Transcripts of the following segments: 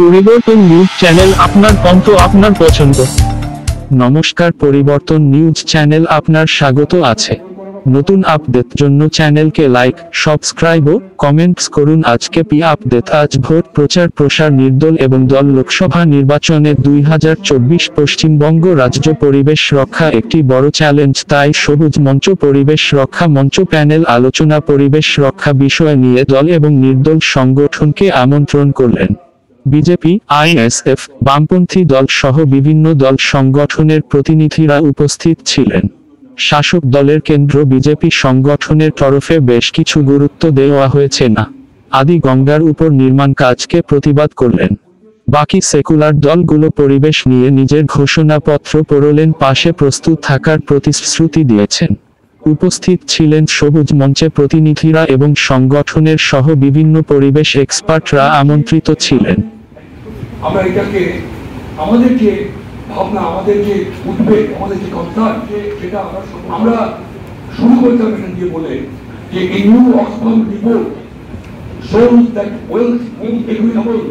পরিবর্তন news channel, আপনার কণ্ঠ, আপনার পছন্দ। নমস্কার, পরিবর্তন নিউজ চ্যানেল আপনার স্বাগত আছে। নতুন আপডেট জন্য চ্যানেলকে লাইক, সাবস্ক্রাইব ও কমেন্টস করুন। আজকে আপডেট। আজ ভোট প্রচার প্রসার নির্দল এবং দল। লোকসভা নির্বাচনে 2024 পশ্চিমবঙ্গ রাজ্য পরিবেশ রক্ষা একটি বড় চ্যালেঞ্জ, তাই সবুজ মঞ্চ পরিবেশ রক্ষা মঞ্চ প্যানেল আলোচনা পরিবেশ রক্ষা বিষয় নিয়ে দল এবং নির্দল সংগঠনকে আমন্ত্রণ করলেন। বিজেপি, আইএসএফ, বামপন্থী দল সহ বিভিন্ন দল সংগঠনের প্রতিনিধিরা উপস্থিত ছিলেন। শাসক দলের কেন্দ্র বিজেপি সংগঠনের তরফে বেশ কিছু গুরুত্ব দেওয়া হয়েছে না আদি গঙ্গার উপর নির্মাণ কাজকে প্রতিবাদ করলেন। বাকি সেকুলার দলগুলো পরিবেশ নিয়ে নিজের ঘোষণাপত্র পড়লেন, পাশে প্রস্তুত থাকার প্রতিশ্রুতি দিয়েছেন। উপস্থিত ছিলেন সবুজ মঞ্চে প্রতিনিধিরা এবং সংগঠনের সহ বিভিন্ন পরিবেশ এক্সপার্টরা আমন্ত্রিত ছিলেন। আমরা এটাকে আমাদের যে ভাবনা, আমাদের যে উদ্বেগ, আমাদের যে কনসার্ন, সেটা আমরা শুরু করতে হবে এখান দিয়ে বলে যে এই new Oxfam report shows that wealth inequitable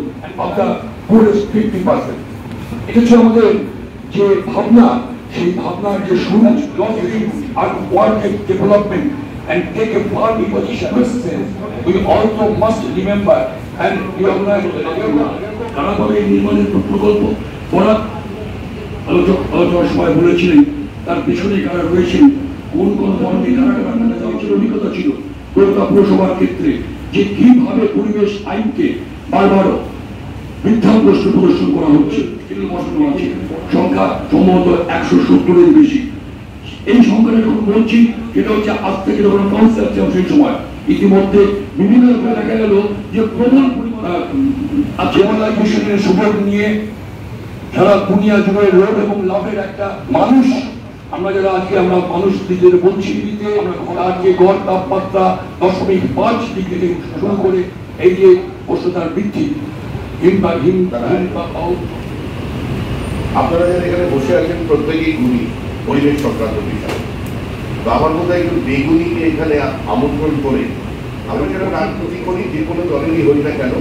of the poorest 50%. এটা হচ্ছে আমাদের যে ভাবনা, সেই ভাবনার যে শুরু আর work development and take a part in position. We also must remember and recognize কারাগারে নির্মাণের প্রকল্প করা আলোচনার সময় বলেছিলেন, তার পিছনে কারা রয়েছেন, কোন কোন ধরনের কারাগার যাওয়ার অভিজ্ঞতা ছিল কলকাতা পুরসভার ক্ষেত্রে, যে কিভাবে পরিবেশ আইনকে বারবার মিথ্যাগ্রস্ত প্রদর্শন করা হচ্ছে। সংখ্যা সম্ভবত 170-এর বেশি। এই সংখ্যাটা যখন বলছি, সেটা হচ্ছে আজ থেকে যখন কনসেপ্ট সেই সময় ইতিমধ্যে বিভিন্ন দেখা গেল যে প্রবল জেনারেলাইজেশনের সুযোগ নিয়ে সারা দুনিয়া জুড়ে লোভ এবং লাভের একটা মানুষ, আমরা যারা আজকে আমরা মানুষ নিজেদের বলছি, আজকে গড় তাপমাত্রা 0.5 ডিগ্রি থেকে শুরু করে এই যে উষ্ণতার বৃদ্ধি, আপনারা যারা এখানে বসে আছেন প্রত্যেকেই গুণী পরিবেশ সংক্রান্ত বিষয়। তো আমার মধ্যে একটু বেগুনিকে এখানে আমন্ত্রণ করে আমরা যারা রাজনীতি করি, যে কোনো দলেরই হই না কেন,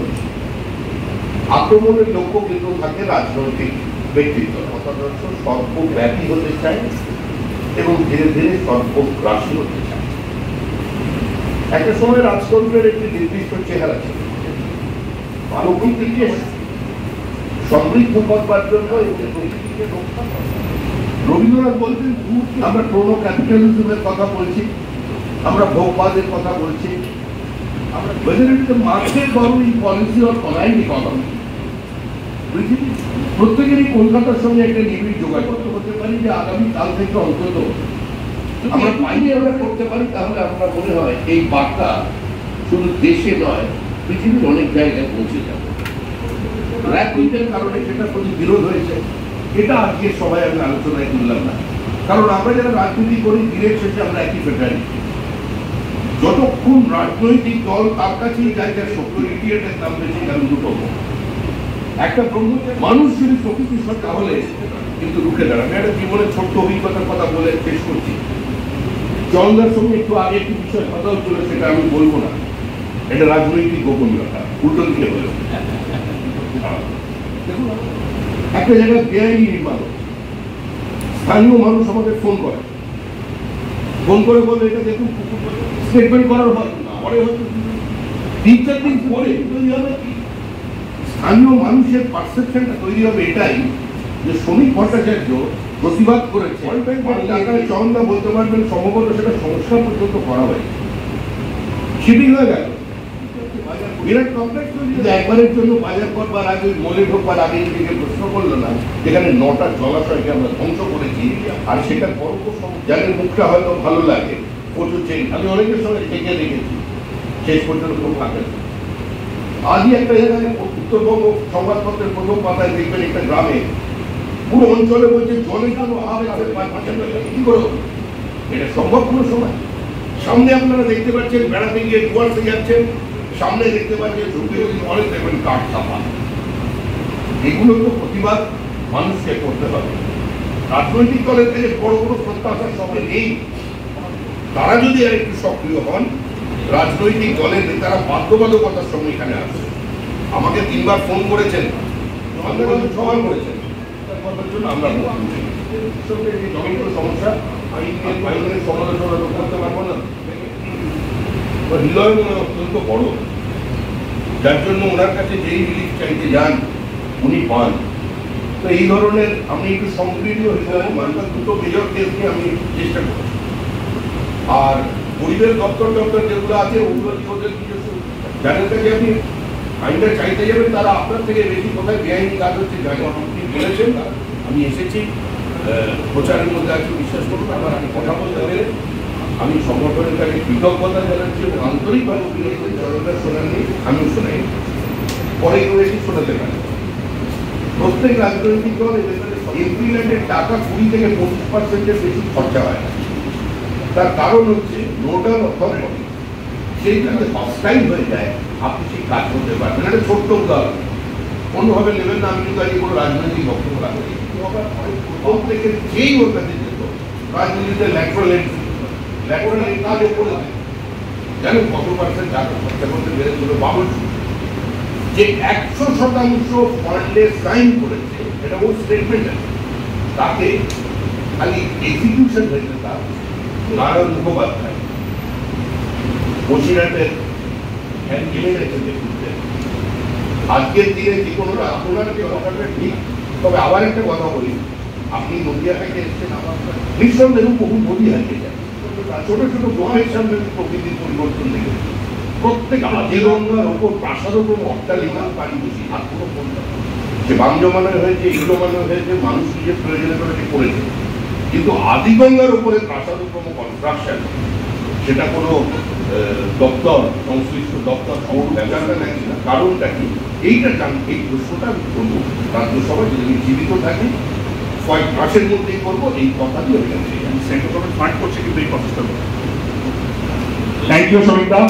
আক্রমণের লক্ষ্য কিন্তু থাকে রাজনৈতিক ব্যক্তিত্ব। মতাদর্শ সর্বব্যাপী হতে চায় এবং ধীরে ধীরে সর্বগ্রাসী হতে চায়। একটা সময় রাজতন্ত্রের একটি নির্দিষ্ট চেহারা ছিল, প্রকৃতিকে সমৃদ্ধ করবার জন্য রবীন্দ্রনাথ বলতেন, আমরা ক্রোনো ক্যাপিটালিজমের কথা বলছি, আমরা ভোগবাদের কথা বলছি, আমরা মার্কেট গভর্নিং পলিসি অর কলাইন ইকোনমি। প্রত্যেকেরই কলকাতার সঙ্গে একটা নিবিড় যোগাযোগ করতে পারি যে আগামী কাল থেকে অন্তত আমরা বাইরে আমরা করতে পারি, তাহলে আমরা মনে হয় এই বার্তা শুধু দেশে নয়, পৃথিবীর অনেক জায়গায় পৌঁছে যাবে। রাজনীতির কারণে সেটার প্রতি বিরোধ হয়েছে, এটা আজকে সবাই আমি আলোচনায় তুললাম না, কারণ আমরা যারা রাজনীতি করি দিনের শেষে আমরা একই ফেডারিটি। যতক্ষণ রাজনৈতিক দল তার কাছেই যায় যার সত্তর ইডিয়েটের দাম বেশি, কারণ দুটো একটা মানুষ যদি প্রকৃতির সত্য তাহলে কিন্তু রুখে দাঁড়াবে। একটা জীবনের ছোট্ট অভিজ্ঞতার কথা বলে শেষ করছি। জলদার সঙ্গে একটু আগে একটি বিষয় কথা হচ্ছিল, সেটা আমি বলবো না, এটা রাজনৈতিক গোপনীয়তা, উল্টো দিকে বলে। দেখুন, একটা জায়গায় বেআইনি নির্মাণ, স্থানীয় মানুষ আমাদের ফোন করে বলে এটা দেখুন, স্টেটমেন্ট করার পরে হয়তো 3-4 দিন পরে তৈরি হবে কি, স্থানীয় মানুষের পারসেপশনটা তৈরি হবে এটাই যে শ্রমিক ভট্টাচার্য প্রতিবাদ করেছে, টাকায় চন্দা বলতে পারবেন, সম্ভবত সেটা সংস্কার পর্যন্ত করা হয়, শিপিং হয়ে গেল। বিরাট কমপ্লেক্স একবারের জন্য বাজার করবার আগে, মলে ঢোকবার আগে নিজেকে প্রশ্ন করলো না, যেখানে 9টা জলাশয়কে আমরা ধ্বংস করেছি, আর সেটা যাদের মুখটা হয়তো ভালো লাগে প্রচুর চেন, আমি অনেকের সঙ্গে ঠেকে রেখেছি, শেষ পর্যন্ত খুব থাকে। আজই একটা জায়গায় উত্তরবঙ্গ সংবাদপত্রের প্রথম পাতায় দেখবেন একটা গ্রামে পুরো অঞ্চলে বলছে জলের জন্য কি করো, এটা সম্ভব কোনো সময়? সামনে আপনারা দেখতে পাচ্ছেন বেড়াতে গিয়ে ডুয়ার্সে যাচ্ছেন, সামনে দেখতে পাচ্ছেন অনেক দেখবেন কাঠ চাপা। এগুলো তো প্রতিবাদ মানুষকে করতে হবে। রাজনৈতিক দলের থেকে বড় বড় প্রত্যাশার সঙ্গে নেই, তারা যদি আর একটু সক্রিয় হন, রাজনৈতিক দলের নেতারা বাধ্যবাধকতার সঙ্গে এখানে আসে। আমাকে 3বার ফোন করেছেন আপনারা সমান করেছেন কথার জন্য আমরা যখন কোনো সমস্যা আইনের সমালোচনা করতে পারবো না। হৃদয় মনে অত্যন্ত বড়, যার জন্য ওনার কাছে যেই রিলিফ চাইতে যান উনি পান। তো এই ধরনের আমি একটু সম্প্রীত হৃদয় মানুষ দুটো মেজর কেস নিয়ে আমি চেষ্টা করি। আর পরিবেশ দপ্তর যেগুলো আছে ওগুলো ওদের নিজস্ব, যাদের কাছে আপনি আইনটা চাইতে যাবেন তারা আপনার থেকে বেশি কোথায় বেআইনি কাজ হচ্ছে জানেন। আপনি বলেছেন আমি এসেছি প্রচারের মধ্যে আছি, বিশ্বাস করুন আমার আমি কথা বলতে পেরে আমি সংগঠনের কাছে কৃতজ্ঞতা জানাচ্ছি এবং আন্তরিকভাবে অভিযোগ করি। জনতা শোনাননি, আমিও শোনাই, পরে কেউ এসে শোনাতে পারে। প্রত্যেক রাজনৈতিক দল এপ্রিলের টাকা 20 থেকে 25% বেশি খরচা হয় না। তার কারণ হচ্ছে নোডাল অথরিটি সেইটাতে হস্টাইল হয়ে যায়, আপনি সেই কাজ করতে পারবেন। একটা ছোট্ট উদাহরণ, কোনোভাবে নেবেন না, আমি কিন্তু আজকে কোনো রাজনৈতিক বক্তব্য রাখি। প্রত্যেকের যেই ওর কাছে যেত রাজনীতিতে ল্যাটারাল কাজও করে দেয়, জানেন কত পার্সেন্ট টাকা খরচা করতে বেড়েছিল? বাবুল যে 100% ফান্ডে সাইন করেছে, এটা ওর স্টেটমেন্ট আছে, তাকে খালি এক্সিকিউশন হয়েছে তার নারায়ণ মুখোপাধ্যায় বসিরহাটের আজকের দিনে যে কোনো আপনার যে কথাটা ঠিক। তবে আবার একটা কথা বলি, আপনি নদিয়া থেকে এসছেন, আমার নিঃসন্দেহে বহু নদী হারিয়ে যায়, ছোট ছোট গ্রামের সামনে প্রকৃতির পরিবর্তন দেখে প্রত্যেক আদিগঙ্গার ওপর প্রাসাদের উপর অট্টালিকা পানি বসি আর কোনো পরিবর্তন, সে বাম জমানো হয়েছে, এই জমানো হয়েছে, মানুষ নিজের প্রয়োজনে করেছে, কিন্তু আদিগঙ্গার উপরে প্রাসাদের উপর কনস্ট্রাকশন, সেটা কোনো দপ্তর সংশ্লিষ্ট দপ্তর ব্যাপারটা নাকি না, কারণটা কি? এইটা এই প্রশ্নটা আমি করবো রাজ্যসভায় যদি জীবিত থাকে কয়েক মাসের মধ্যেই করবো, এই কথা দিয়ে আমি সেন্ট্রাল গভর্নমেন্ট ফান্ড করছে কিন্তু এই প্রসেসটা। Thank you Samita.